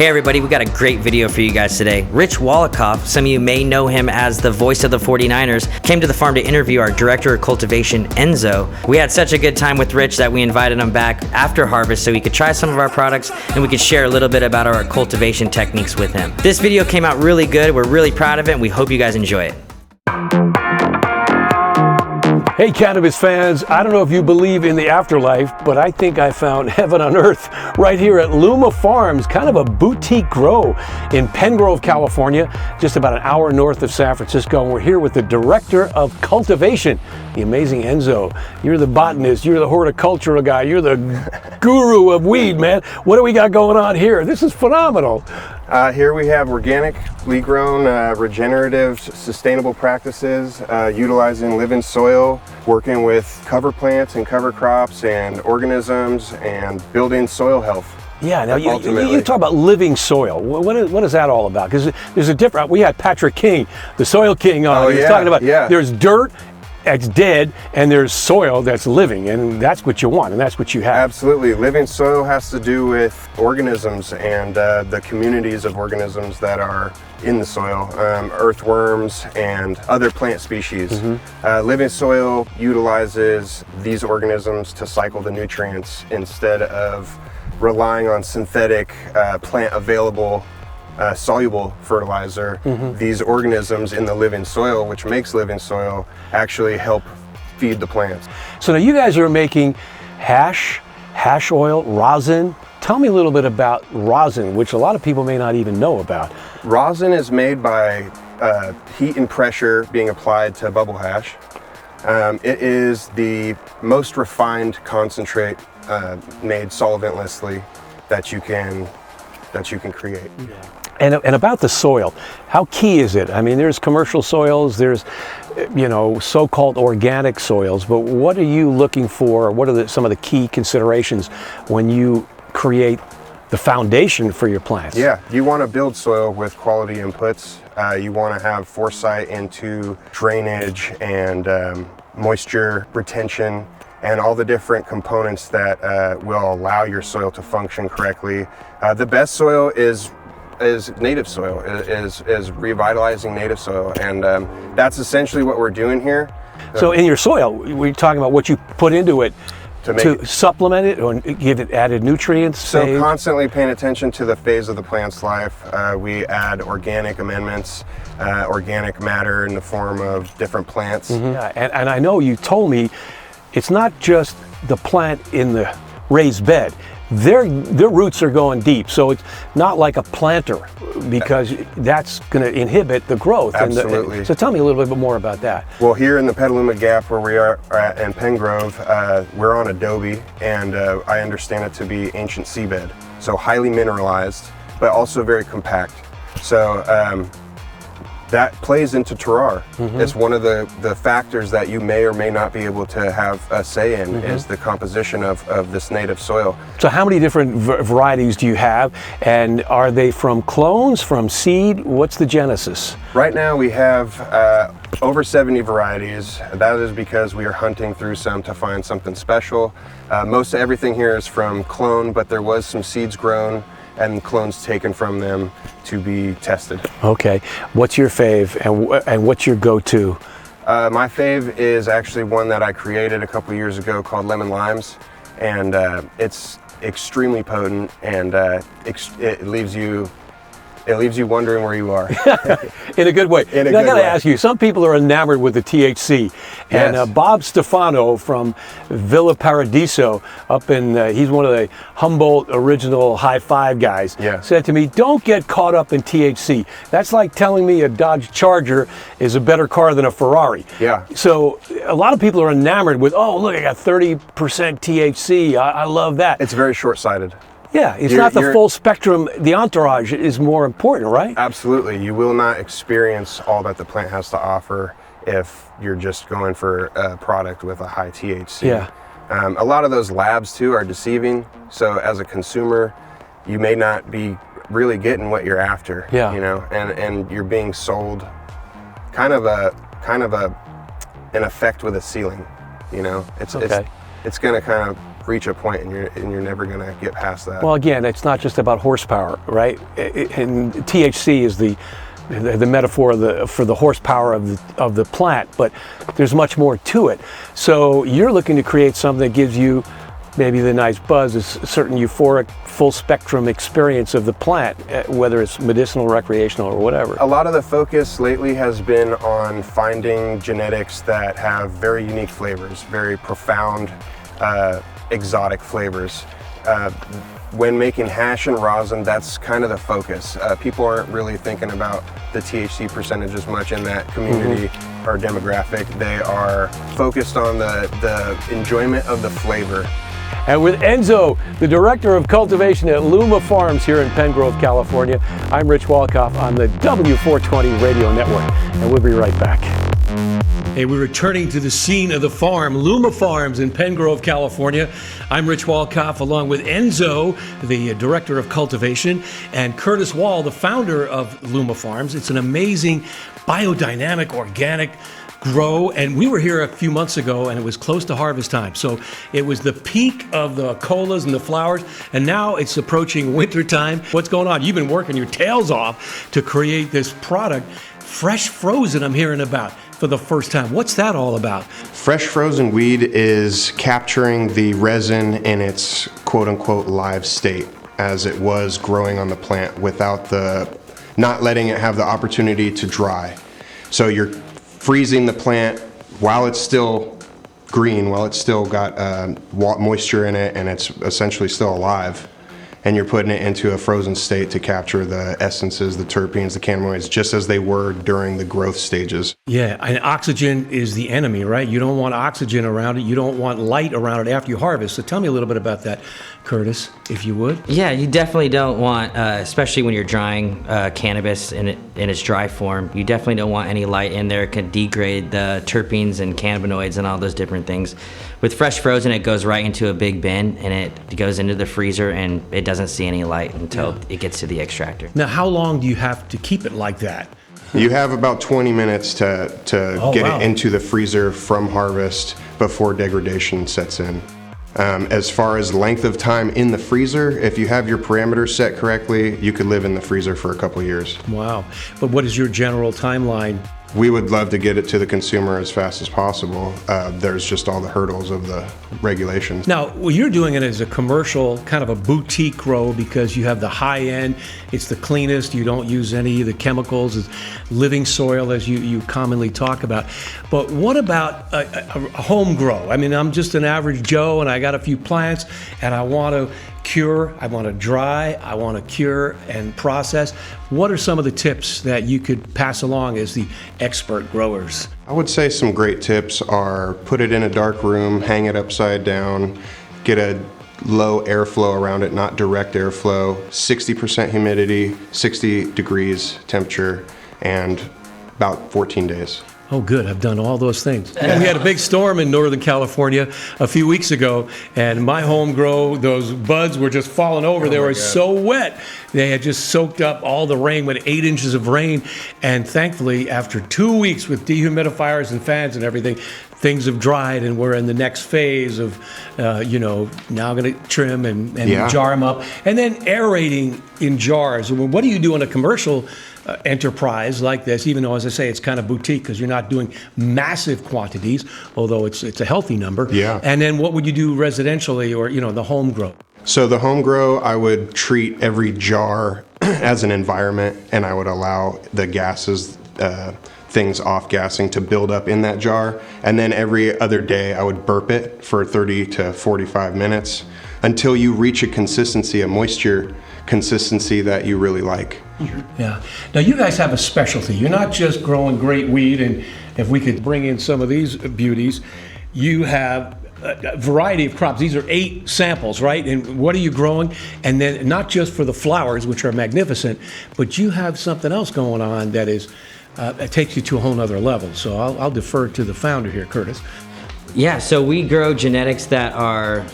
Hey everybody, we got a great video for you guys today. Rich WALCOFF, some of you may know him as the voice of the 49ers, came to the farm to interview our director of cultivation, Enzo. We had such a good time with Rich that we invited him back after harvest so he could try some of our products and we could share a little bit about our cultivation techniques with him. This video came out really good. We're really proud of it and we hope you guys enjoy it. Hey cannabis fans, I don't know if you believe in the afterlife, but I think I found heaven on earth right here at Luma Farms, kind of a boutique grow in Pengrove, California, just about an hour north of San Francisco. And we're here with the director of cultivation, the amazing Enzo. You're the botanist, you're the horticultural guy, you're the guru of weed, man. What do we got going on here? This is phenomenal. Here we have organically grown, regenerative, sustainable practices, utilizing living soil, working with cover plants and cover crops and organisms and building soil health. Yeah, now you talk about living soil. What is that all about? Because there's a different, we had Patrick King, the soil king on. He was talking about there's dirt that's dead and there's soil that's living, and that's what you want and that's what you have. Absolutely. Living soil has to do with organisms and the communities of organisms that are in the soil, earthworms and other plant species. Living soil utilizes these organisms to cycle the nutrients instead of relying on synthetic plant available soluble fertilizer. These organisms in the living soil, which makes living soil, actually help feed the plants. So now you guys are making hash oil, rosin. Tell me a little bit about rosin, which a lot of people may not even know about. Rosin is made by heat and pressure being applied to bubble hash. It is the most refined concentrate made solventlessly that you can create. And about the soil, how key is it? I mean, there's commercial soils, there's, so-called organic soils, but what are you looking for? What are some of the key considerations when you create the foundation for your plants? Yeah, you want to build soil with quality inputs. You want to have foresight into drainage and moisture retention and all the different components that will allow your soil to function correctly. The best soil is native soil, is revitalizing native soil, and that's essentially what we're doing here. So in your soil, we're talking about what you put into it to supplement it or give it added nutrients? So constantly paying attention to the phase of the plant's life. We add organic amendments, organic matter in the form of different plants. Yeah, and I know you told me it's not just the plant in the raised bed. Their roots are going deep, so it's not like a planter, because that's going to inhibit the growth. Absolutely. So tell me a little bit more about that. Well, here in the PetaLUMA Gap where we are at in Pengrove, we're on adobe, and I understand it to be ancient seabed, so highly mineralized, but also very compact. So that plays into terroir. It's one of the factors that you may or may not be able to have a say in, is the composition of this native soil. So how many different varieties do you have, and are they from clones, from seed? What's the genesis? Right now we have over 70 varieties. That is because we are hunting through some to find something special. Most of everything here is from clone, but there was some seeds grown and clones taken from them to be tested. Okay, what's your fave and what's your go-to? My fave is actually one that I created a couple years ago called Lemon Limes, and it's extremely potent, and it leaves you wondering where you are. In a good way. I gotta ask you, some people are enamored with the THC. And Bob Stefano from Villa Paradiso up in, he's one of the Humboldt original high five guys, said to me, don't get caught up in THC. That's like telling me a Dodge Charger is a better car than a Ferrari. So a lot of people are enamored with, oh, look, I got 30% THC. I love that. It's very short-sighted. Yeah, it's not the full spectrum. The entourage is more important, right? Absolutely. You will not experience all that the plant has to offer if you're just going for a product with a high THC. A lot of those labs too are deceiving. So as a consumer, you may not be really getting what you're after. And you're being sold kind of an effect with a ceiling. It's going to kind of reach a point and you're never going to get past that. Well, again, it's not just about horsepower, right? And THC is the metaphor for the horsepower of the plant, but there's much more to it. So you're looking to create something that gives you maybe the nice buzz, a certain euphoric, full spectrum experience of the plant, whether it's medicinal, recreational, or whatever. A lot of the focus lately has been on finding genetics that have very unique flavors, very profound, exotic flavors. When making hash and rosin, that's kind of the focus. People aren't really thinking about the THC percentage as much in that community or demographic. They are focused on the enjoyment of the flavor. And with Enzo, the Director of Cultivation at Luma Farms here in Pen Grove, California, I'm Rich WALCOFF on the W420 Radio Network, and we'll be right back. Hey, we're returning to the scene of the farm, Luma Farms in Pen Grove, California. I'm Rich WALCOFF along with Enzo, the Director of Cultivation, and Curtis Wall, the founder of Luma Farms. It's an amazing biodynamic, organic grow, and we were here a few months ago and it was close to harvest time. So it was the peak of the colas and the flowers, and now it's approaching winter time. What's going on? You've been working your tails off to create this product, fresh frozen, I'm hearing about for the first time. What's that all about? Fresh frozen weed is capturing the resin in its quote-unquote live state as it was growing on the plant without not letting it have the opportunity to dry. So you're freezing the plant while it's still green, while it's still got moisture in it and it's essentially still alive. And you're putting it into a frozen state to capture the essences, the terpenes, the cannabinoids, just as they were during the growth stages. Yeah, and oxygen is the enemy, right? You don't want oxygen around it. You don't want light around it after you harvest. So tell me a little bit about that, Curtis, if you would. Yeah, you definitely don't want, especially when you're drying cannabis in its dry form, you definitely don't want any light in there. It can degrade the terpenes and cannabinoids and all those different things. With fresh frozen, it goes right into a big bin and it goes into the freezer and it doesn't see any light until it gets to the extractor. Now, how long do you have to keep it like that? You have about 20 minutes to get it into the freezer from harvest before degradation sets in. As far as length of time in the freezer, if you have your parameters set correctly, you could live in the freezer for a couple years. Wow. But what is your general timeline? We would love to get it to the consumer as fast as possible. There's just all the hurdles of the regulations. Now, well, you're doing it as a commercial, kind of a boutique grow because you have the high end, it's the cleanest, you don't use any of the chemicals, it's living soil as you commonly talk about. But what about a home grow? I mean, I'm just an average Joe and I got a few plants and I want to cure, I want to dry, I want to cure and process. What are some of the tips that you could pass along as the expert growers? I would say some great tips are put it in a dark room, hang it upside down, get a low airflow around it, not direct airflow, 60% humidity, 60 degrees temperature, and about 14 days. Oh, good. I've done all those things. And we had a big storm in Northern California a few weeks ago, and my home grow, those buds were just falling over. They were so wet. They had just soaked up all the rain with 8 inches of rain. And thankfully, after 2 weeks with dehumidifiers and fans and everything, things have dried, and we're in the next phase of, now going to trim and jar them up. And then aerating in jars. What do you do in a commercial enterprise like this, even though, as I say, it's kind of boutique because you're not doing massive quantities, although it's a healthy number. Yeah. And then what would you do residentially or, the home grow? So the home grow, I would treat every jar as an environment, and I would allow the gases, things off-gassing to build up in that jar. And then every other day, I would burp it for 30 to 45 minutes until you reach a consistency, a moisture consistency that you really like. Yeah. Now you guys have a specialty. You're not just growing great weed, and if we could bring in some of these beauties, you have a variety of crops. These are 8 samples, right? And what are you growing? And then not just for the flowers, which are magnificent, but you have something else going on that is it takes you to a whole nother level. So I'll defer to the founder here, Curtis. Yeah, so we grow genetics that are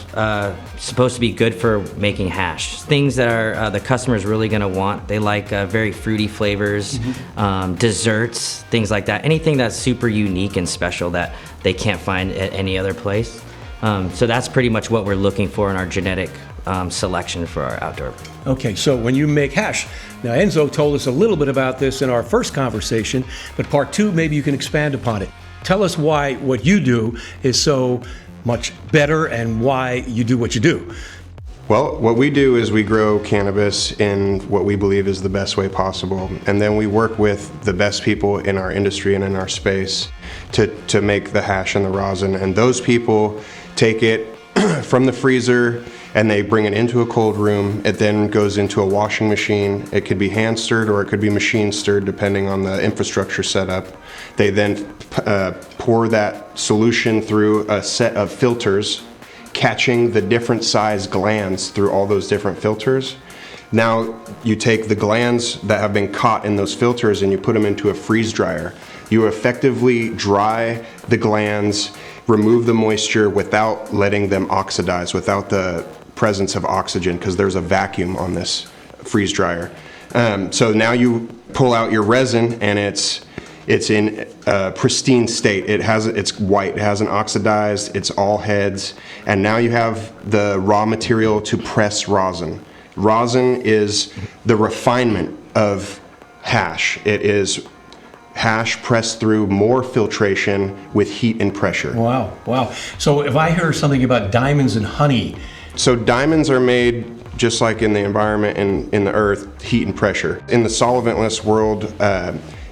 supposed to be good for making hash. Things that are the customer's really going to want. They like very fruity flavors, desserts, things like that. Anything that's super unique and special that they can't find at any other place. So that's pretty much what we're looking for in our genetic selection for our outdoor. Okay, so when you make hash, now Enzo told us a little bit about this in our first conversation, but part 2, maybe you can expand upon it. Tell us why what you do is so much better and why you do what you do. Well, what we do is we grow cannabis in what we believe is the best way possible, and then we work with the best people in our industry and in our space to make the hash and the rosin, and those people take it from the freezer and they bring it into a cold room. It then goes into a washing machine. It could be hand stirred or it could be machine stirred depending on the infrastructure setup. They then pour that solution through a set of filters, catching the different size glands through all those different filters. Now you take the glands that have been caught in those filters and you put them into a freeze dryer. You effectively dry the glands, remove the moisture without letting them oxidize, without the presence of oxygen, because there's a vacuum on this freeze dryer. So now you pull out your resin and it's in a pristine state. It's white, it hasn't oxidized, it's all heads, and now you have the raw material to press rosin. Rosin is the refinement of hash. It is hash pressed through more filtration with heat and pressure. Wow. So if I hear something about diamonds and honey. So diamonds are made just like in the environment and in the earth, heat and pressure. In the solventless world,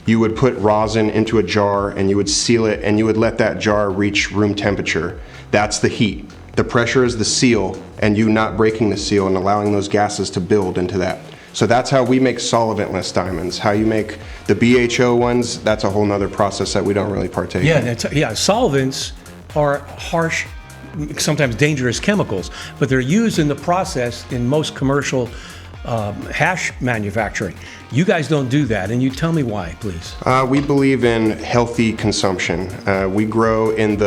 you would put rosin into a jar and you would seal it and you would let that jar reach room temperature. That's the heat. The pressure is the seal, and you not breaking the seal and allowing those gases to build into that. So that's how we make solventless diamonds. How you make the BHO ones, that's a whole nother process that we don't really partake in. Solvents are harsh, sometimes dangerous chemicals, but they're used in the process in most commercial hash manufacturing. You guys don't do that, and you tell me why, please. We believe in healthy consumption. We grow in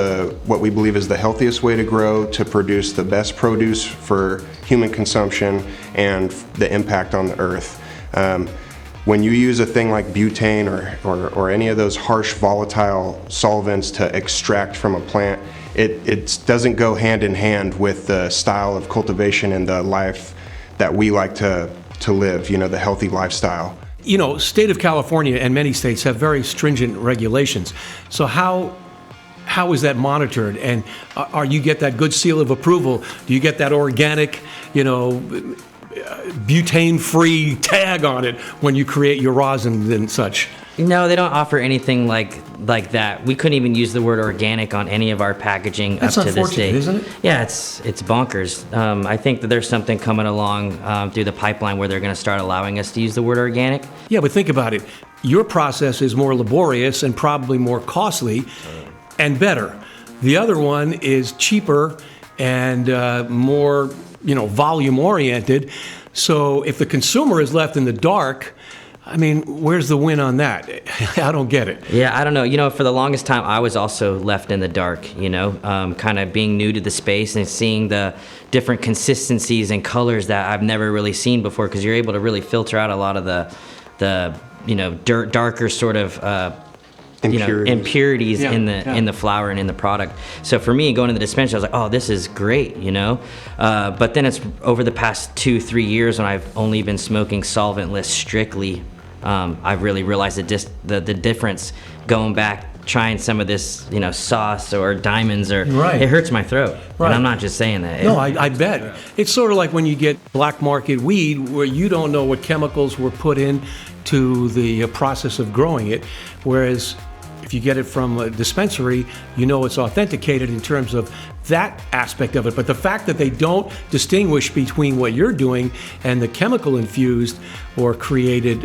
what we believe is the healthiest way to grow to produce the best produce for human consumption and the impact on the earth. When you use a thing like butane or any of those harsh volatile solvents to extract from a plant, it doesn't go hand in hand with the style of cultivation and the life that we like to live, the healthy lifestyle. State of California and many states have very stringent regulations. So how is that monitored? And you get that good seal of approval? Do you get that organic, butane-free tag on it when you create your rosin and such? No, they don't offer anything like that. We couldn't even use the word organic on any of our packaging That's up to this unfortunate, day. Isn't it? Yeah, it's bonkers. I think that there's something coming along through the pipeline where they're going to start allowing us to use the word organic. Yeah, but think about it. Your process is more laborious and probably more costly and better. The other one is cheaper and more, volume oriented. So if the consumer is left in the dark, where's the win on that? I don't get it. Yeah, I don't know. For the longest time, I was also left in the dark, kind of being new to the space and seeing the different consistencies and colors that I've never really seen before, because you're able to really filter out a lot of the darker sort of impurities in the flower and in the product. So for me, going to the dispensary, I was like, oh, this is great, But then it's over the past 2-3 years when I've only been smoking solventless strictly, I've really realized the difference going back, trying some of this, sauce or diamonds, or right. It hurts my throat. Right. And I'm not just saying that. No, I bet. Yeah. It's sort of like when you get black market weed where you don't know what chemicals were put in to the process of growing it, whereas if you get it from a dispensary, it's authenticated in terms of that aspect of it. But the fact that they don't distinguish between what you're doing and the chemical infused or created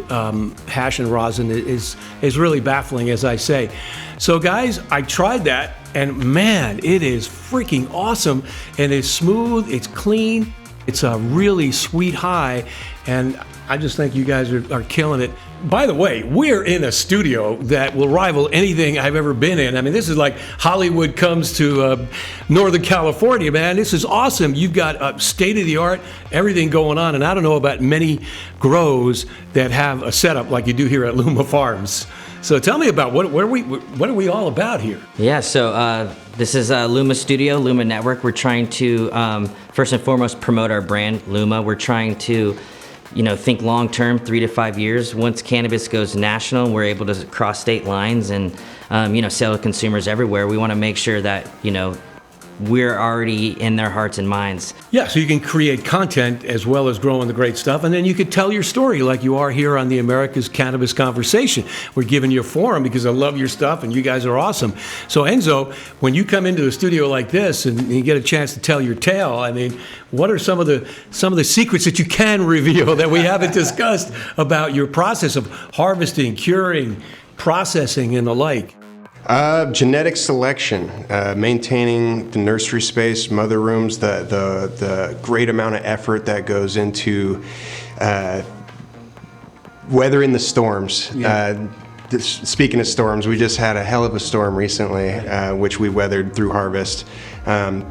hash and rosin is really baffling, as I say. So guys, I tried that, and man, it is freaking awesome. And it's smooth, it's clean, it's a really sweet high, and I just think you guys are killing it. by the way, we're in a studio that will rival anything I've ever been in. I mean, this is like Hollywood comes to Northern California, man. This is awesome. You've got state-of-the-art, everything going on, and I don't know about many grows that have a setup like you do here at Luma Farms. So tell me about what are we all about here? Yeah, so this is Luma Studio, Luma Network. We're trying to first and foremost promote our brand, Luma. We're trying to, think long term, 3 to 5 years. Once cannabis goes national, we're able to cross state lines and sell to consumers everywhere. We want to make sure that we're already in their hearts and minds. Yeah, so you can create content as well as growing the great stuff, and then you could tell your story like you are here on the America's Cannabis Conversation. We're giving you a forum because I love your stuff and you guys are awesome. So Enzo, when you come into the studio like this and you get a chance to tell your tale, I mean, what are some of the secrets that you can reveal that we haven't discussed about your process of harvesting, curing, processing, and the like? Genetic selection, maintaining the nursery space, mother rooms, the great amount of effort that goes into weathering the storms. Yeah. Speaking of storms, we just had a hell of a storm recently, which we weathered through harvest.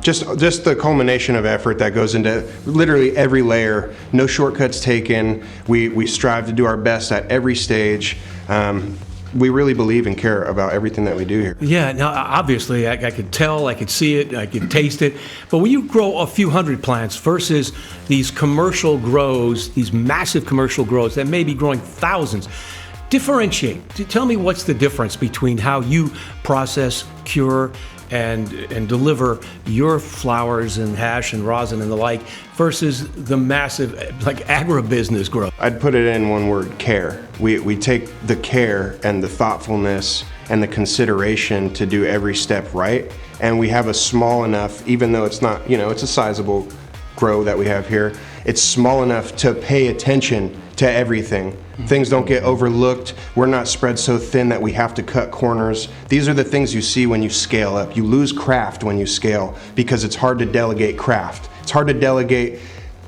Just the culmination of effort that goes into literally every layer. No shortcuts taken. We strive to do our best at every stage. We really believe and care about everything that we do here. Yeah, now obviously I could tell, I could see it, I could taste it, but when you grow a few hundred plants versus these commercial grows, these massive commercial grows that may be growing thousands, differentiate. Tell me what's the difference between how you process, cure, and deliver your flowers and hash and rosin and the like versus the massive like agribusiness growth. I'd put it in one word: care. We take the care and the thoughtfulness and the consideration to do every step right, and we have a small enough, even though it's not, it's a sizable grow that we have here, it's small enough to pay attention to everything. Things don't get overlooked. We're not spread so thin that we have to cut corners. These are the things you see when you scale up. You lose craft when you scale because it's hard to delegate craft. It's hard to delegate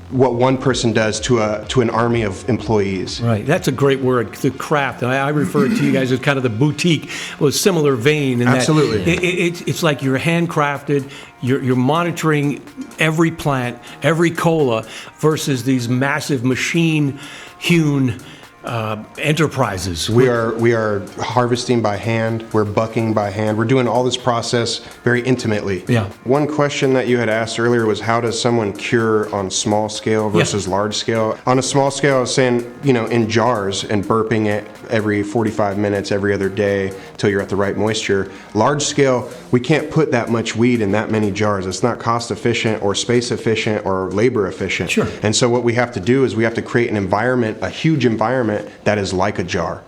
what one person does to an army of employees. Right, that's a great word, the craft. And I refer to you guys as kind of the boutique, well, similar vein. In absolutely. That it's like you're handcrafted, you're monitoring every plant, every cola, versus these massive machine-hewn enterprises. We are harvesting by hand. We're bucking by hand. We're doing all this process very intimately. Yeah. One question that you had asked earlier was, how does someone cure on small scale versus large scale? On a small scale, I was saying, in jars and burping it every 45 minutes every other day till you're at the right moisture. Large scale, we can't put that much weed in that many jars. It's not cost efficient or space efficient or labor efficient. Sure. And so what we have to do is we have to create an environment, a huge environment that is like a jar.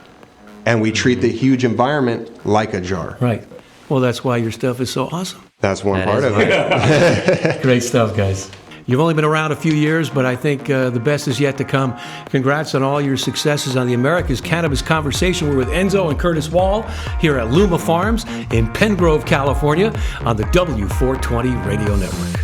And we treat the huge environment like a jar. Right. Well, that's why your stuff is so awesome. That's one part of it. Great stuff, guys. You've only been around a few years, but I think the best is yet to come. Congrats on all your successes on the America's Cannabis Conversation. We're with Enzo and Curtis Wall here at Luma Farms in Pen Grove, California on the W420 Radio Network.